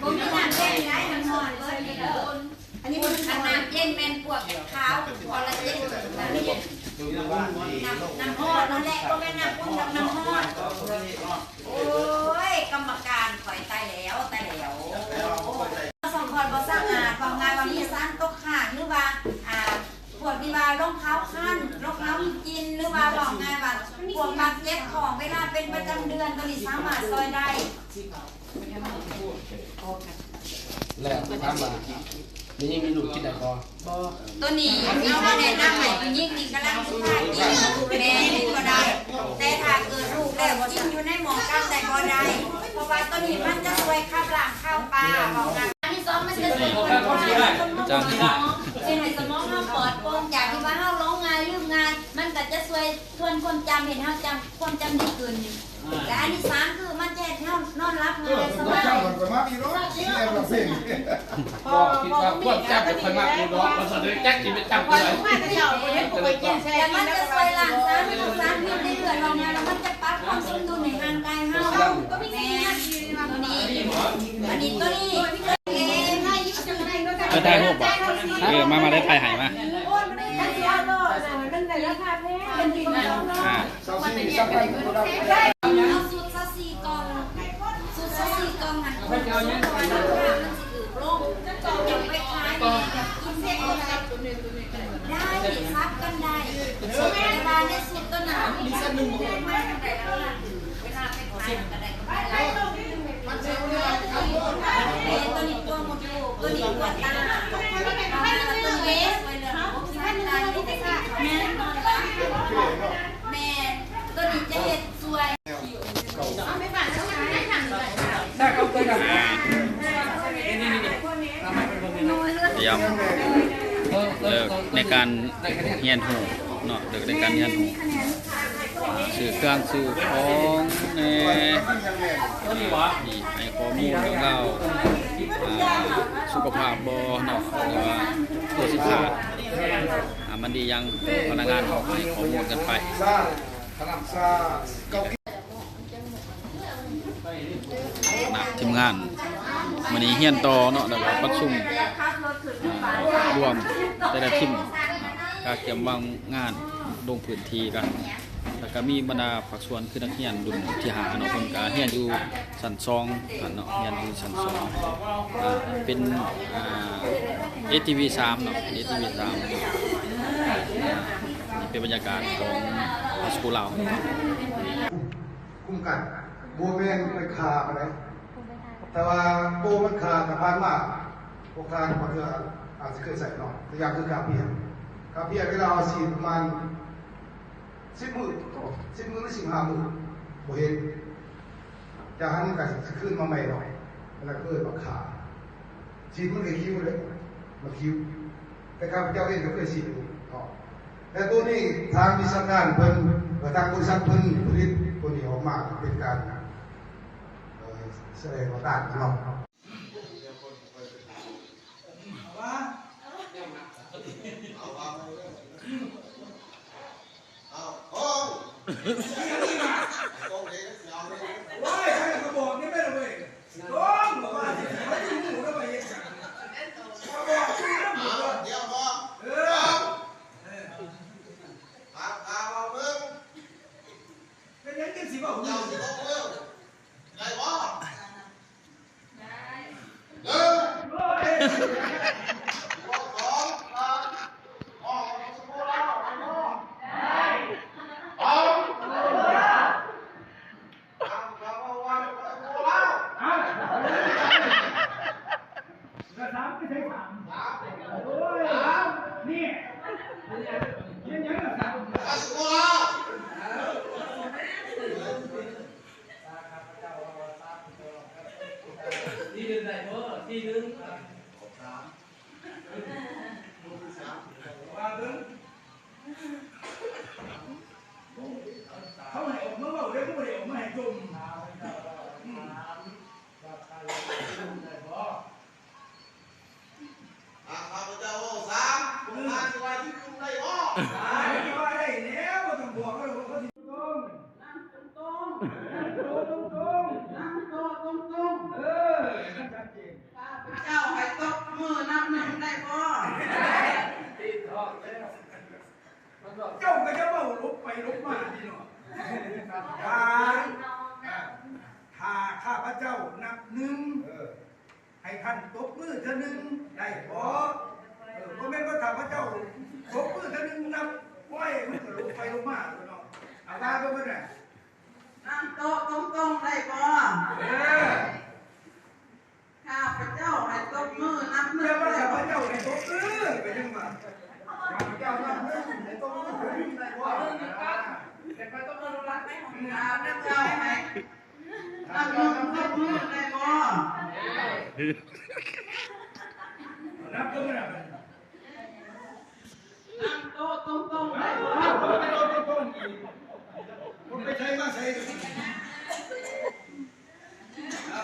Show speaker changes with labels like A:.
A: ผมมีน้ำเย็นได้น้ำนอนเลยอันนี้มันน้ำเย็นแมนปวดขาวคอลลาเจนน้ำฮอดนั่นแหละก็แม่น้ำพุ่งน้ำฮอดโอ้ยกรรมการถอยตายแล้วสองคนบ่สร้างอาบางงานบางทีสร้างตกข่างหรือว่าพวกที่ว่ารองเท้าขั้นรองเท้ากินหรือว่าบอกงานว่าพวกบาดเจ็บของเวลาเป็นประจำเดือนก็มีสามารถซอยได้
B: แล้วถามว่านี่ยังมีลูกกินได้บ่
A: ตัวนี้เอาแนะนำให้ยิ่งนี่กำลังสุดท้ายกินแม่นี่ก็ได้แต่ถ้าเกิดลูกแล้วกินอยู่ในหมอกันแต่ก็ได้เพราะว่าตัวนี้มันจะช่วยขับล้างข้าวปลาบอกงานที่2มันจะช่วยคนจังเป็นให้สมองเราปลอดโปร่งจากที่ว่าเฮาร้องงานลืมงานมันก็จะช่วยทวนความจำเห็นเฮาจำความจำดีขึ้นและอันที่3คือมันจะให้เฮานอนรับง่ายสบาย
B: ก็คิดว่าควบจับเป็นคนมากดูเนาะมันสะดึกจักสิไปจับเลย
A: แต่มันจะช่วยล้างสารพิษในเลือดเราเนี่ยแล้วมันจะปรับความสมดุลในร่างกายเฮาก็มีแม่ตัวนี้อันนี้ตัวนี้
C: ก็ได้รูปบ่มาได้ถ่ายหายมา
A: เอาสูตรซัสซีกองสูตรซัสซีกองหันมันจะมันสิลงจะไปขายกินเส้นได้ซับกันได้เวลาในสูตรตัวหนามีสนุกมากแต่ละเวลาไปขายกันได้ก็ได้ตัวนี้ตัวมุดตัวนี้ตัวตาตัวเวสไว้เลยท่านตาที่จะค่ะแม่นอนละแม่ตัวนี้จะเห็ดสวยไม่บาดแล้วมันไม่ทำเลย
B: ได้เขาเคยทำ
C: พยายามเลิกในการเรียนหูเนาะเลิกในการเรียนหูสื่อเครื่องสื่อของในให้ข้อมูลของเราสุขภาพบ่เนาะหรือว่าตัวสินค้ามันดียังพนักงานเขาให้ข้อมูลกันไปทีมงานวันนี้เฮียนต่อเนาะแล้วก็ประชุมรวมแต่ละทีมการเตรียมวางงานลงพื้นที่กันแล้วก็มีบรรดาภาคส่วนคือนักเรียนรุ่นที่5เนาะเพิ่นก็เรียนอยู่ชั้น2กันเนาะเรียนอยู่ชั้น2เป็นATV 3เนาะ ATV 3นี่เป็นบรรยากาศของสกูลเรา
D: คุ้มกันบัวแมงไปคาอะไรแต่ว่าโบมันขาดสะพานมากพวกทางบางเรืออาจจะเคยใส่หน่อยตัวอย่างคือกาเปียที่เราสีประมาณ10 มื้อหรือ15 มื้อบ่เห็นจากนั้นก็จะขึ้นมาใหม่หน่อยแล้วก็เกิดมาขาฉีดมันก็คิ้วเลยมาคิ้วแต่ข้าพเจ้าเองก็เคยฉีดแต่ตัวนี้ทางวิชาการเพิ่นทางบริษัทเพิ่นผลิตตัวนี้ออกมาเป็นการแสดงว่าการเนาะ
E: เขาให้ออกมาบอกเลยก็ไม่ได้ออกมาให้จุ่มข้าพเจ้า3ผมมาสบายที่คุณได้บ่ได้บ่ได้แล้วต้องบอกว่าเขาสิตรงนั่งตรงนั่งตรงนั่งตรงเออ หนึ่งให้ท่านตบมือเท่านึงได้บ่ผมไม่ก็ถามพระเจ้าตบมือเท่านึงนับไหวมันก็ลงไปลงมาเนาะเอาว่าไปมันน่ะ
F: นั่งโต๊ะตรงๆได้บ่ข้าพเจ้าให้ตบมือนับมื
E: เมื่
F: อ
E: อพระ
F: ได้บ่
E: เจ้าให้ตบมือไปยังมาพระเจ้านับมือให้ตบมือได้บ่
F: ข้าพเจ้าให้นับมือตบมือได้บ่
E: นับมือน่ะ
F: นั่งโต๊ะตรงๆได้บ่
E: ผมไปใช้มาใช้เอา